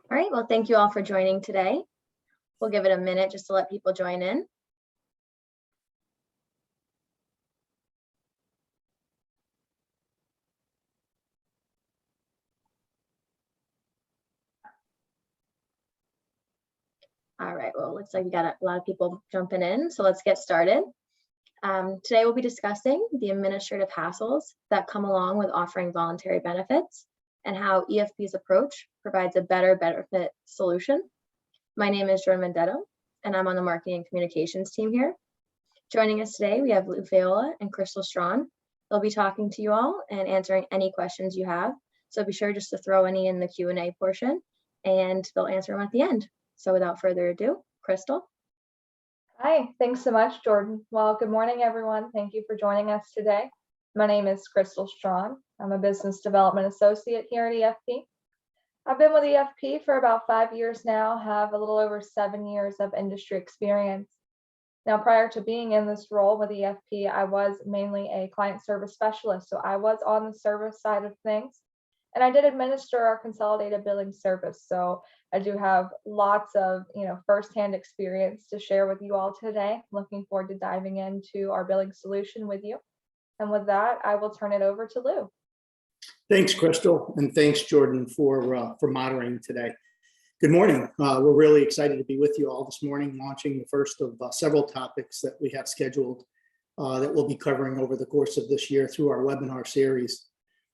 All right, well, thank you all for joining today. We'll give it a minute just to let people join in. All right, well, looks like we got a lot of people jumping in, so let's get started. Today we'll be discussing the administrative hassles that come along with offering voluntary benefits and how EFP's approach provides a better benefit solution. My name is Jordan Mendetto, and I'm on the marketing and communications team here. Joining us today, we have Lou Fayola and Crystal Strawn. They'll be talking to you all and answering any questions you have. So be sure just to throw any in the Q&A portion, and they'll answer them at the end. So without further ado, Crystal. Hi, thanks so much, Jordan. Well, good morning, everyone. Thank you for joining us today. My name is Crystal Strawn. I'm a business development associate here at EFP. I've been with EFP for about 5 years now, have a little over 7 years of industry experience. Now, prior to being in this role with EFP, I was mainly a client service specialist. So I was on the service side of things, and I did administer our consolidated billing service. So I do have lots of, firsthand experience to share with you all today. Looking forward to diving into our billing solution with you. And with that, I will turn it over to Lou. Thanks, Crystal, and thanks, Jordan, for moderating today. Good morning. We're really excited to be with you all this morning, launching the first of several topics that we have scheduled that we'll be covering over the course of this year through our webinar series.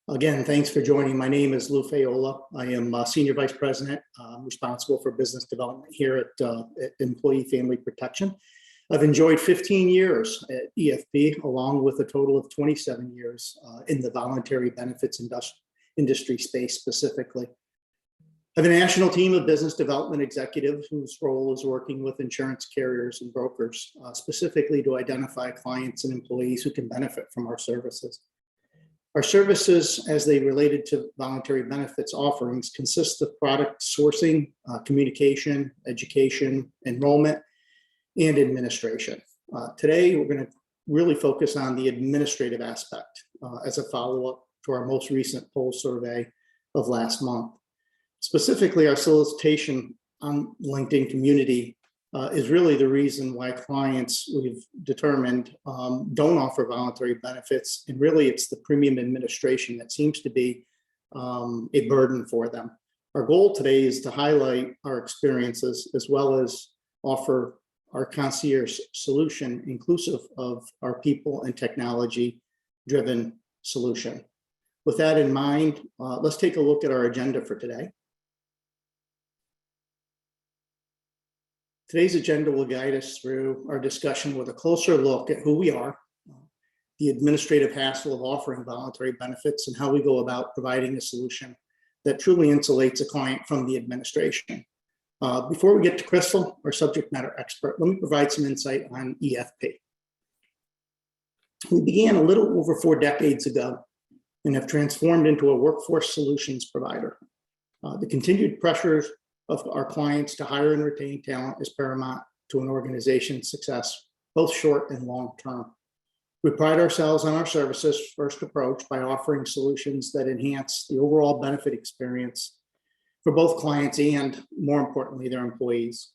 Again, thanks for joining. My name is Lou Fayola. I am Senior Vice President responsible for business development here at Employee Family Protection. I've enjoyed 15 years at EFP, along with a total of 27 years in the voluntary benefits industry space specifically. I have a national team of business development executives whose role is working with insurance carriers and brokers, specifically to identify clients and employees who can benefit from our services. Our services, as they related to voluntary benefits offerings, consist of product sourcing, communication, education, enrollment, and administration. Today, we're going to really focus on the administrative aspect as a follow-up to our most recent poll survey of last month. Specifically, our solicitation on LinkedIn community is really the reason why clients we've determined don't offer voluntary benefits. And really, it's the premium administration that seems to be a burden for them. Our goal today is to highlight our experiences as well as offer our concierge solution, inclusive of our people and technology-driven solution. With that in mind, let's take a look at our agenda for today. Today's agenda will guide us through our discussion with a closer look at who we are, the administrative hassle of offering voluntary benefits, and how we go about providing a solution that truly insulates a client from the administration. Before we get to Crystal, our subject matter expert, let me provide some insight on EFP. We began a little over 4 decades ago and have transformed into a workforce solutions provider. The continued pressures of our clients to hire and retain talent is paramount to an organization's success, both short and long term. We pride ourselves on our services first approach by offering solutions that enhance the overall benefit experience for both clients and, more importantly, their employees.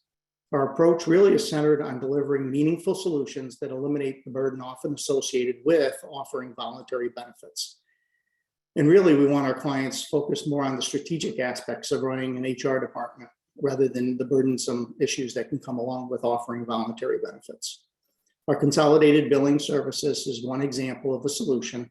Our approach really is centered on delivering meaningful solutions that eliminate the burden often associated with offering voluntary benefits. And really, we want our clients focused more on the strategic aspects of running an HR department rather than the burdensome issues that can come along with offering voluntary benefits. Our consolidated billing services is one example of a solution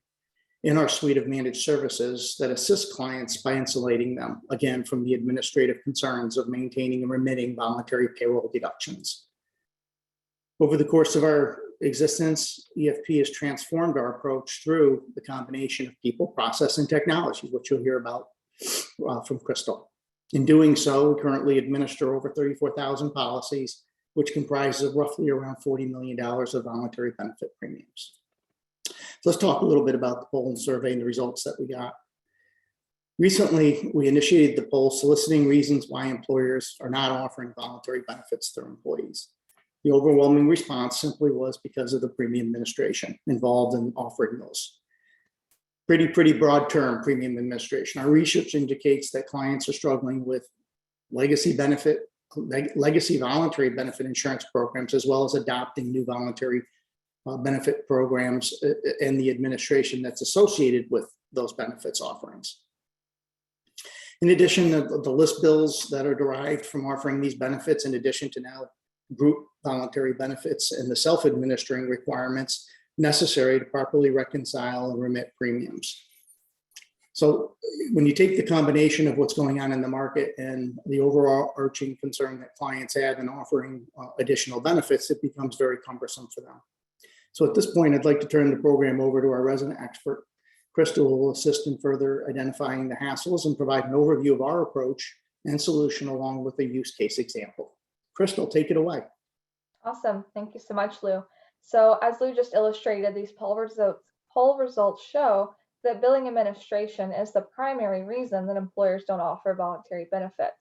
in our suite of managed services that assist clients by insulating them, again, from the administrative concerns of maintaining and remitting voluntary payroll deductions. Over the course of our existence, EFP has transformed our approach through the combination of people, process, and technology, which you'll hear about from Crystal. In doing so, we currently administer over 34,000 policies, which comprises of roughly around $40 million of voluntary benefit premiums. So let's talk a little bit about the poll and survey and the results that we got. Recently, we initiated the poll soliciting reasons why employers are not offering voluntary benefits to their employees. The overwhelming response simply was because of the premium administration involved in offering those. Pretty broad term, premium administration. Our research indicates that clients are struggling with legacy voluntary benefit insurance programs, as well as adopting new voluntary benefit programs and the administration that's associated with those benefits offerings. In addition, the list bills that are derived from offering these benefits, in addition to now group voluntary benefits and the self-administering requirements necessary to properly reconcile and remit premiums. So when you take the combination of what's going on in the market and the overall arching concern that clients have in offering additional benefits, it becomes very cumbersome for them. So at this point, I'd like to turn the program over to our resident expert. Crystal will assist in further identifying the hassles and provide an overview of our approach and solution along with a use case example. Crystal, take it away. Awesome. Thank you so much, Lou. So as Lou just illustrated, these poll results show that billing administration is the primary reason that employers don't offer voluntary benefits.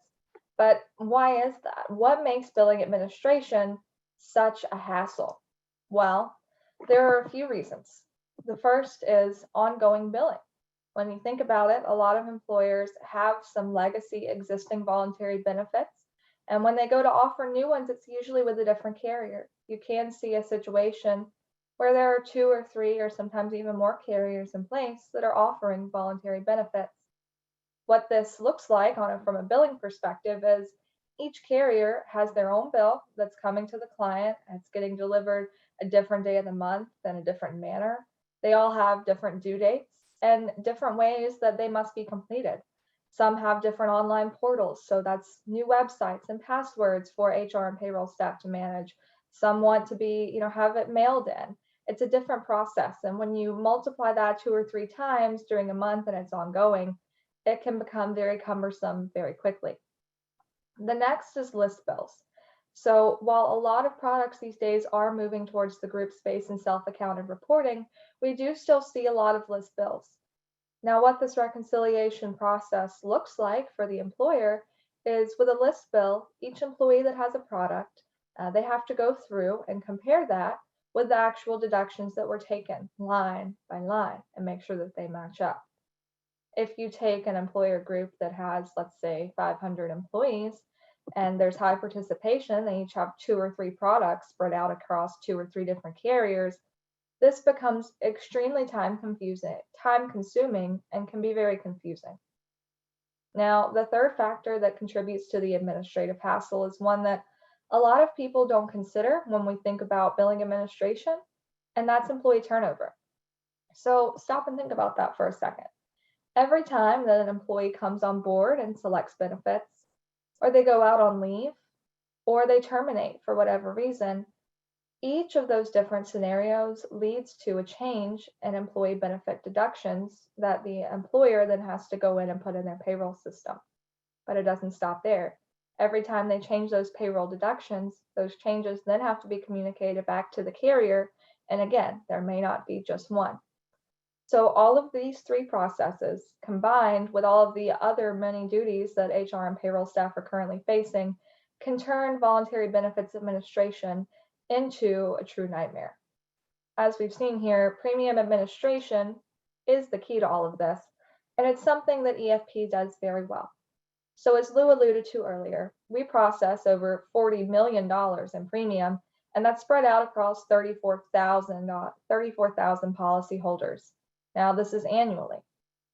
But why is that? What makes billing administration such a hassle? Well, there are a few reasons. The first is ongoing billing. When you think about it, a lot of employers have some legacy existing voluntary benefits. And when they go to offer new ones, it's usually with a different carrier. You can see a situation where there are 2 or 3 or sometimes even more carriers in place that are offering voluntary benefits. What this looks like from a billing perspective is each carrier has their own bill that's coming to the client. It's getting delivered a different day of the month in a different manner. They all have different due dates and different ways that they must be completed. Some have different online portals, so that's new websites and passwords for HR and payroll staff to manage. Some want to be, have it mailed in. It's a different process, and when you multiply that 2 or 3 times during a month and it's ongoing, it can become very cumbersome very quickly. The next is list bills. So while a lot of products these days are moving towards the group space and self-accounted reporting, we do still see a lot of list bills. Now, what this reconciliation process looks like for the employer is with a list bill, each employee that has a product, they have to go through and compare that with the actual deductions that were taken line by line and make sure that they match up. If you take an employer group that has, let's say, 500 employees, and there's high participation, they each have 2 or 3 products spread out across 2 or 3 different carriers, this becomes extremely time consuming, and can be very confusing. Now, the third factor that contributes to the administrative hassle is one that a lot of people don't consider when we think about billing administration, and that's employee turnover. So stop and think about that for a second. Every time that an employee comes on board and selects benefits, or they go out on leave, or they terminate for whatever reason, each of those different scenarios leads to a change in employee benefit deductions that the employer then has to go in and put in their payroll system. But it doesn't stop there. Every time they change those payroll deductions, those changes then have to be communicated back to the carrier. And again, there may not be just one. So all of these 3 processes, combined with all of the other many duties that HR and payroll staff are currently facing, can turn voluntary benefits administration into a true nightmare. As we've seen here, premium administration is the key to all of this, and it's something that EFP does very well. So as Lou alluded to earlier, we process over $40 million in premium, and that's spread out across 34,000 policyholders. Now, this is annually.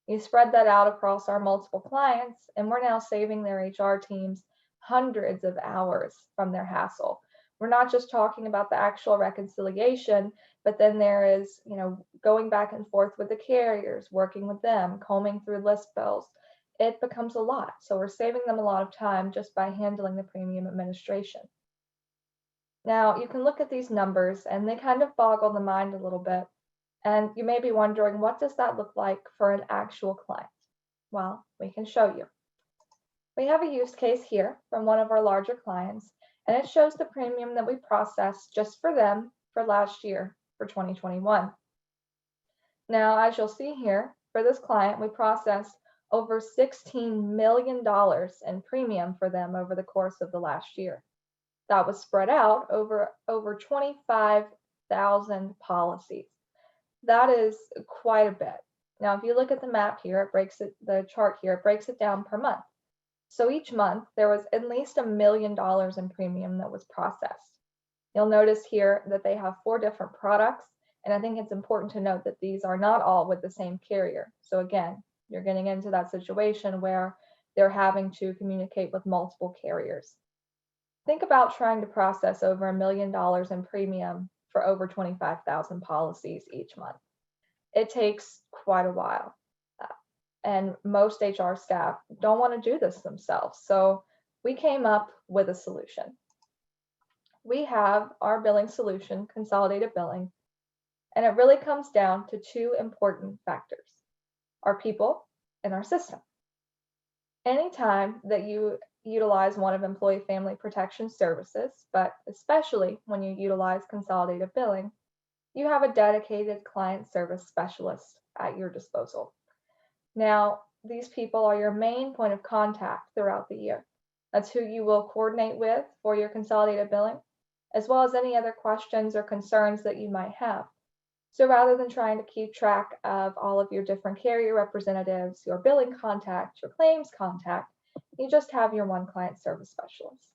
You spread that out across our multiple clients, and we're now saving their HR teams hundreds of hours from their hassle. We're not just talking about the actual reconciliation, but then there is, going back and forth with the carriers, working with them, combing through list bills. It becomes a lot. So we're saving them a lot of time just by handling the premium administration. Now, you can look at these numbers and they kind of boggle the mind a little bit. And you may be wondering, what does that look like for an actual client? Well, we can show you. We have a use case here from one of our larger clients, and it shows the premium that we processed just for them for last year, for 2021. Now, as you'll see here, for this client, we processed over $16 million in premium for them over the course of the last year. That was spread out over 25,000 policies. That is quite a bit. Now, if you look at the map here, the chart here, it breaks it down per month. So each month there was at least $1 million in premium that was processed. You'll notice here that they have 4 different products, and I think it's important to note that these are not all with the same carrier. So again, you're getting into that situation where they're having to communicate with multiple carriers. Think about trying to process over $1 million in premium for over 25,000 policies each month. It takes quite a while. And most HR staff don't want to do this themselves. So we came up with a solution. We have our billing solution, consolidated billing, and it really comes down to 2 important factors: our people and our system. Anytime that you utilize one of Employee Family Protection Services, but especially when you utilize consolidated billing, you have a dedicated client service specialist at your disposal. Now, these people are your main point of contact throughout the year. That's who you will coordinate with for your consolidated billing, as well as any other questions or concerns that you might have. So rather than trying to keep track of all of your different carrier representatives, your billing contact, your claims contact, you just have your one client service specialist.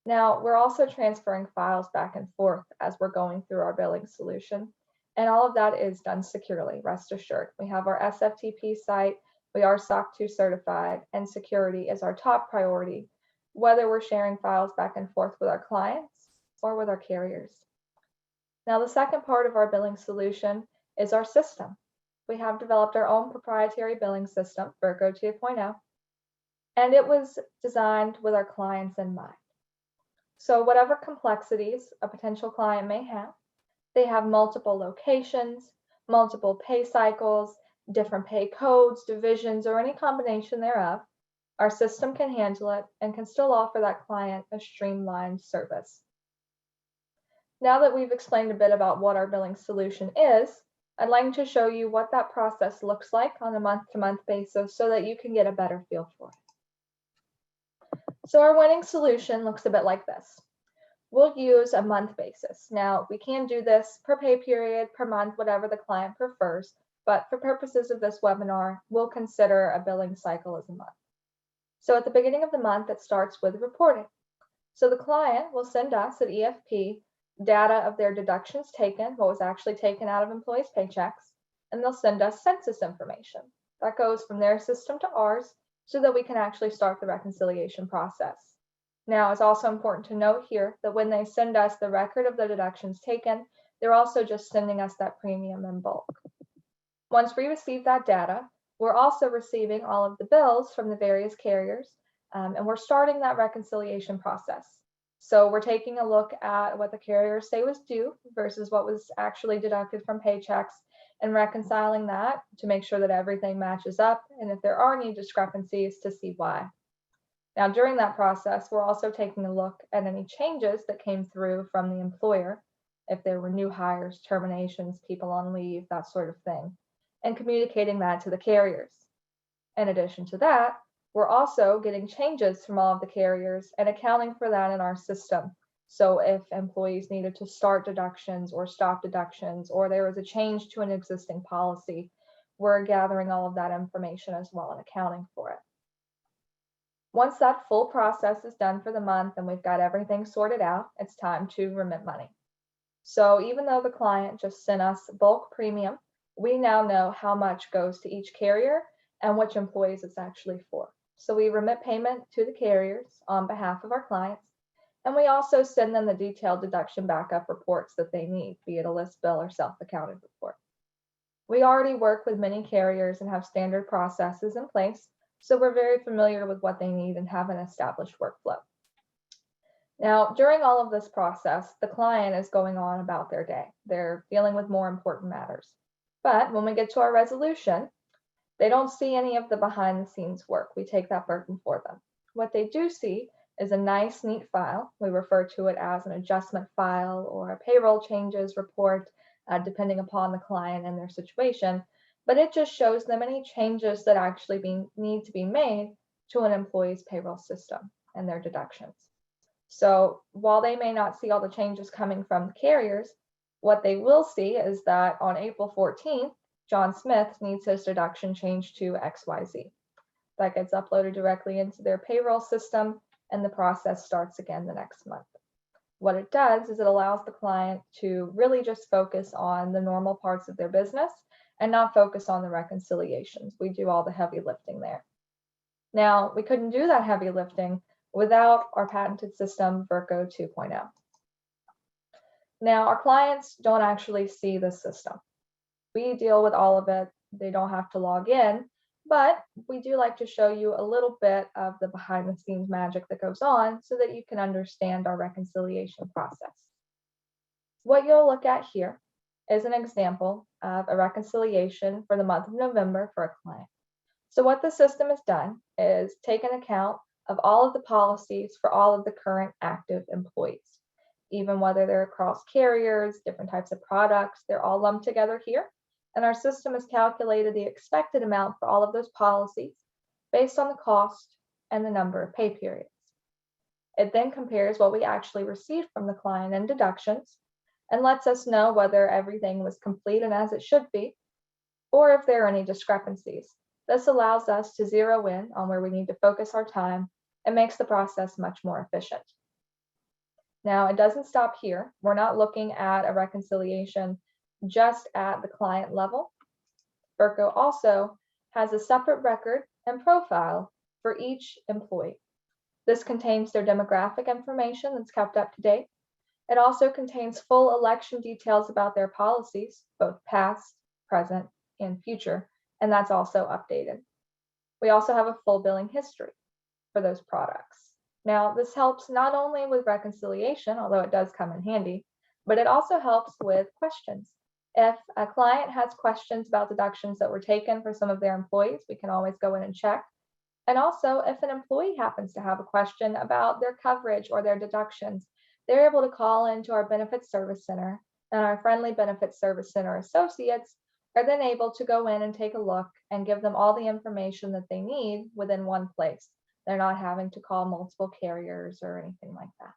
Now, we're also transferring files back and forth as we're going through our billing solution. And all of that is done securely, rest assured. We have our SFTP site, we are SOC 2 certified, and security is our top priority, whether we're sharing files back and forth with our clients or with our carriers. Now, the second part of our billing solution is our system. We have developed our own proprietary billing system, Virgo 2.0, and it was designed with our clients in mind. So whatever complexities a potential client may have, they have multiple locations, multiple pay cycles, different pay codes, divisions, or any combination thereof, our system can handle it and can still offer that client a streamlined service. Now that we've explained a bit about what our billing solution is, I'd like to show you what that process looks like on a month-to-month basis so that you can get a better feel for it. So our winning solution looks a bit like this. We'll use a month basis. Now, we can do this per pay period, per month, whatever the client prefers, but for purposes of this webinar, we'll consider a billing cycle as a month. So at the beginning of the month, it starts with reporting. So the client will send us at EFP data of their deductions taken, what was actually taken out of employees' paychecks, and they'll send us census information. That goes from their system to ours so that we can actually start the reconciliation process. Now, it's also important to note here that when they send us the record of the deductions taken, they're also just sending us that premium in bulk. Once we receive that data, we're also receiving all of the bills from the various carriers, and we're starting that reconciliation process. So we're taking a look at what the carriers say was due versus what was actually deducted from paychecks and reconciling that to make sure that everything matches up, and if there are any discrepancies, to see why. Now, during that process, we're also taking a look at any changes that came through from the employer, if there were new hires, terminations, people on leave, that sort of thing, and communicating that to the carriers. In addition to that, we're also getting changes from all of the carriers and accounting for that in our system. So if employees needed to start deductions or stop deductions, or there was a change to an existing policy, we're gathering all of that information as well and accounting for it. Once that full process is done for the month and we've got everything sorted out, it's time to remit money. So even though the client just sent us bulk premium, we now know how much goes to each carrier and which employees it's actually for. So we remit payment to the carriers on behalf of our clients, and we also send them the detailed deduction backup reports that they need, be it a list bill or self-accounted report. We already work with many carriers and have standard processes in place, so we're very familiar with what they need and have an established workflow. Now, during all of this process, the client is going on about their day. They're dealing with more important matters. But when we get to our resolution, they don't see any of the behind the scenes work. We take that burden for them. What they do see is a nice, neat file. We refer to it as an adjustment file or a payroll changes report, depending upon the client and their situation. But it just shows them any changes that actually need to be made to an employee's payroll system and their deductions. So while they may not see all the changes coming from the carriers, what they will see is that on April 14th, John Smith needs his deduction changed to XYZ. that gets uploaded directly into their payroll system, and the process starts again the next month. What it does is it allows the client to really just focus on the normal parts of their business and not focus on the reconciliations. We do all the heavy lifting there. Now, we couldn't do that heavy lifting without our patented system, Virco 2.0. Now, our clients don't actually see the system. We deal with all of it. They don't have to log in, but we do like to show you a little bit of the behind the scenes magic that goes on so that you can understand our reconciliation process. What you'll look at here is an example of a reconciliation for the month of November for a client. So what the system has done is taken account of all of the policies for all of the current active employees, even whether they're across carriers, different types of products, they're all lumped together here. And our system has calculated the expected amount for all of those policies based on the cost and the number of pay periods. It then compares what we actually received from the client in deductions and lets us know whether everything was complete and as it should be, or if there are any discrepancies. This allows us to zero in on where we need to focus our time and makes the process much more efficient. Now, it doesn't stop here. We're not looking at a reconciliation just at the client level. Virco also has a separate record and profile for each employee. This contains their demographic information that's kept up to date. It also contains full election details about their policies, both past, present, and future, and that's also updated. We also have a full billing history for those products. Now, this helps not only with reconciliation, although it does come in handy, but it also helps with questions. If a client has questions about deductions that were taken for some of their employees, we can always go in and check. And also, if an employee happens to have a question about their coverage or their deductions, they're able to call into our Benefits Service Center, and our friendly Benefits Service Center associates are then able to go in and take a look and give them all the information that they need within one place. They're not having to call multiple carriers or anything like that.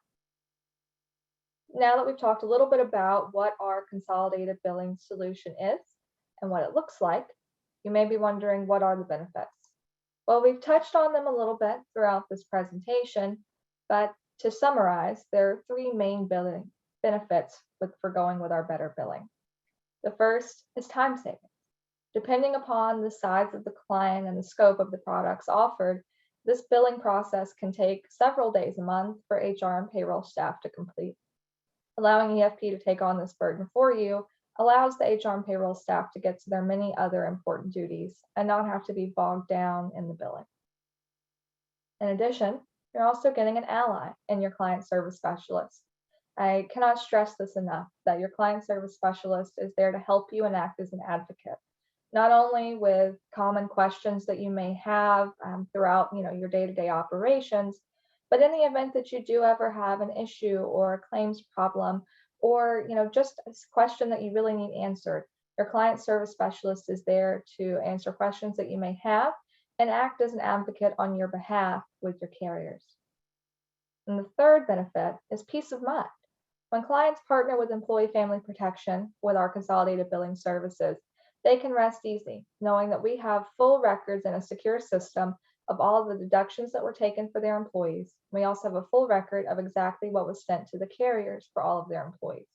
Now that we've talked a little bit about what our consolidated billing solution is and what it looks like, you may be wondering, what are the benefits? Well, we've touched on them a little bit throughout this presentation, but to summarize, there are three main billing benefits for going with our better billing. The first is time savings. Depending upon the size of the client and the scope of the products offered, this billing process can take several days a month for HR and payroll staff to complete. Allowing EFP to take on this burden for you allows the HR and payroll staff to get to their many other important duties and not have to be bogged down in the billing. In addition, you're also getting an ally in your client service specialist. I cannot stress this enough, that your client service specialist is there to help you and act as an advocate, not only with common questions that you may have throughout your day-to-day operations, but in the event that you do ever have an issue or a claims problem, or just a question that you really need answered, your client service specialist is there to answer questions that you may have and act as an advocate on your behalf with your carriers. And the third benefit is peace of mind. When clients partner with Employee Family Protection with our consolidated billing services, they can rest easy knowing that we have full records and a secure system of all of the deductions that were taken for their employees. We also have a full record of exactly what was sent to the carriers for all of their employees.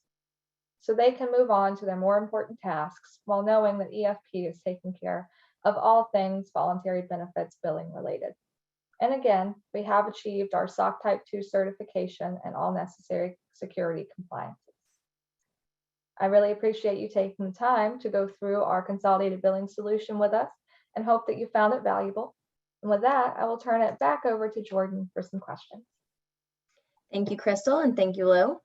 So they can move on to their more important tasks while knowing that EFP is taking care of all things voluntary benefits billing related. And again, we have achieved our SOC Type 2 certification and all necessary security compliances. I really appreciate you taking the time to go through our consolidated billing solution with us and hope that you found it valuable. And with that, I will turn it back over to Jordan for some questions. Thank you, Crystal, and thank you, Lou.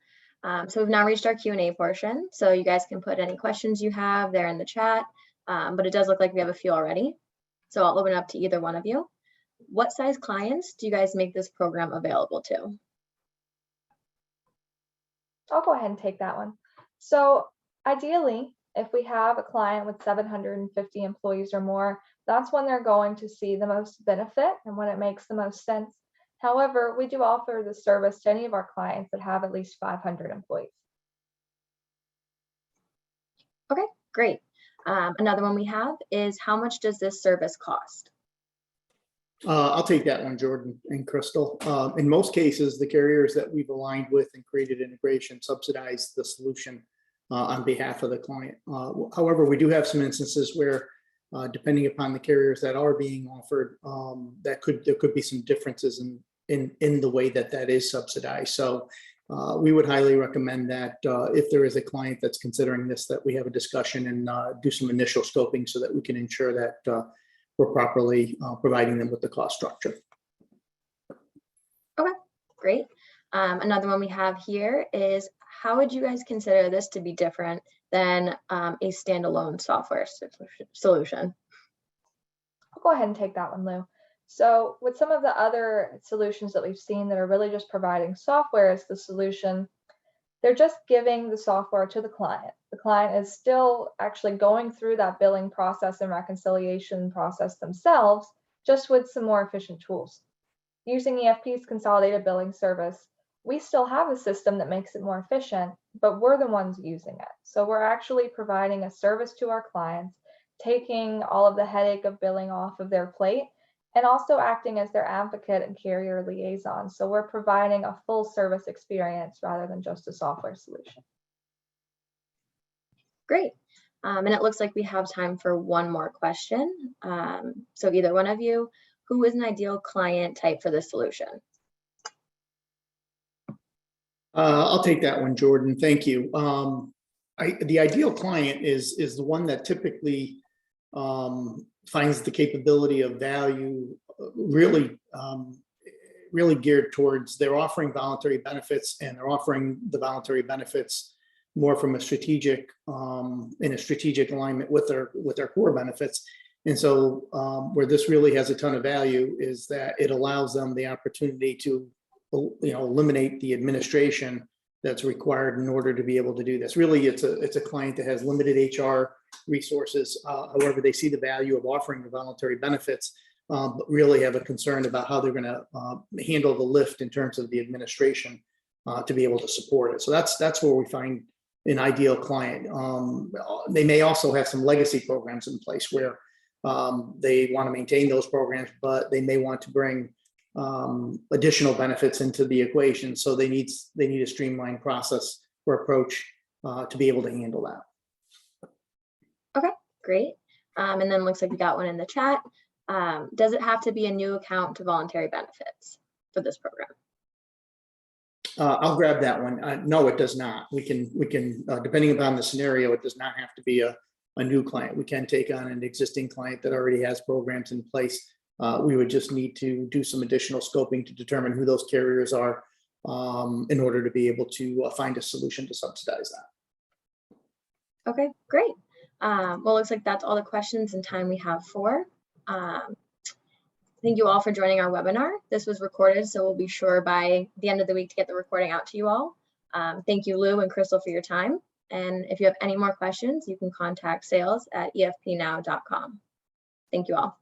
So we've now reached our Q&A portion. So you guys can put any questions you have there in the chat, but it does look like we have a few already. So I'll open it up to either one of you. What size clients do you guys make this program available to? I'll go ahead and take that one. So ideally, if we have a client with 750 employees or more, that's when they're going to see the most benefit and when it makes the most sense. However, we do offer the service to any of our clients that have at least 500 employees. Okay, great. Another one we have is, how much does this service cost? I'll take that one, Jordan and Crystal. In most cases, the carriers that we've aligned with and created integration subsidize the solution on behalf of the client. However, we do have some instances where, depending upon the carriers that are being offered, there could be some differences in the way that is subsidized. So we would highly recommend that if there is a client that's considering this, that we have a discussion and do some initial scoping so that we can ensure that we're properly providing them with the cost structure. Okay, great. Another one we have here is, how would you guys consider this to be different than a standalone software solution? I'll go ahead and take that one, Lou. So with some of the other solutions that we've seen that are really just providing software as the solution, they're just giving the software to the client. The client is still actually going through that billing process and reconciliation process themselves, just with some more efficient tools. Using EFP's consolidated billing service, we still have a system that makes it more efficient, but we're the ones using it. So we're actually providing a service to our clients, taking all of the headache of billing off of their plate, and also acting as their advocate and carrier liaison. So we're providing a full service experience rather than just a software solution. Great. And it looks like we have time for one more question. So either one of you, who is an ideal client type for this solution? I'll take that one, Jordan. Thank you. The ideal client is the one that typically finds the capability of value really geared towards, they're offering voluntary benefits, and they're offering the voluntary benefits more from a strategic in a strategic alignment with their core benefits. And so where this really has a ton of value is that it allows them the opportunity to eliminate the administration that's required in order to be able to do this. Really, it's a client that has limited HR resources. However, they see the value of offering the voluntary benefits, but really have a concern about how they're going to handle the lift in terms of the administration to be able to support it. So that's where we find an ideal client. They may also have some legacy programs in place where they want to maintain those programs, but they may want to bring additional benefits into the equation. So they need a streamlined process or approach to be able to handle that. Okay, great. And then looks like we got one in the chat. Does it have to be a new account to voluntary benefits for this program? I'll grab that one. No, it does not. We can depending upon the scenario, it does not have to be a new client. We can take on an existing client that already has programs in place. We would just need to do some additional scoping to determine who those carriers are in order to be able to find a solution to subsidize that. Okay, great. Well, looks like that's all the questions and time we have for. Thank you all for joining our webinar. This was recorded, so we'll be sure by the end of the week to get the recording out to you all. Thank you, Lou and Crystal, for your time. And if you have any more questions, you can contact sales@efpnow.com. Thank you all.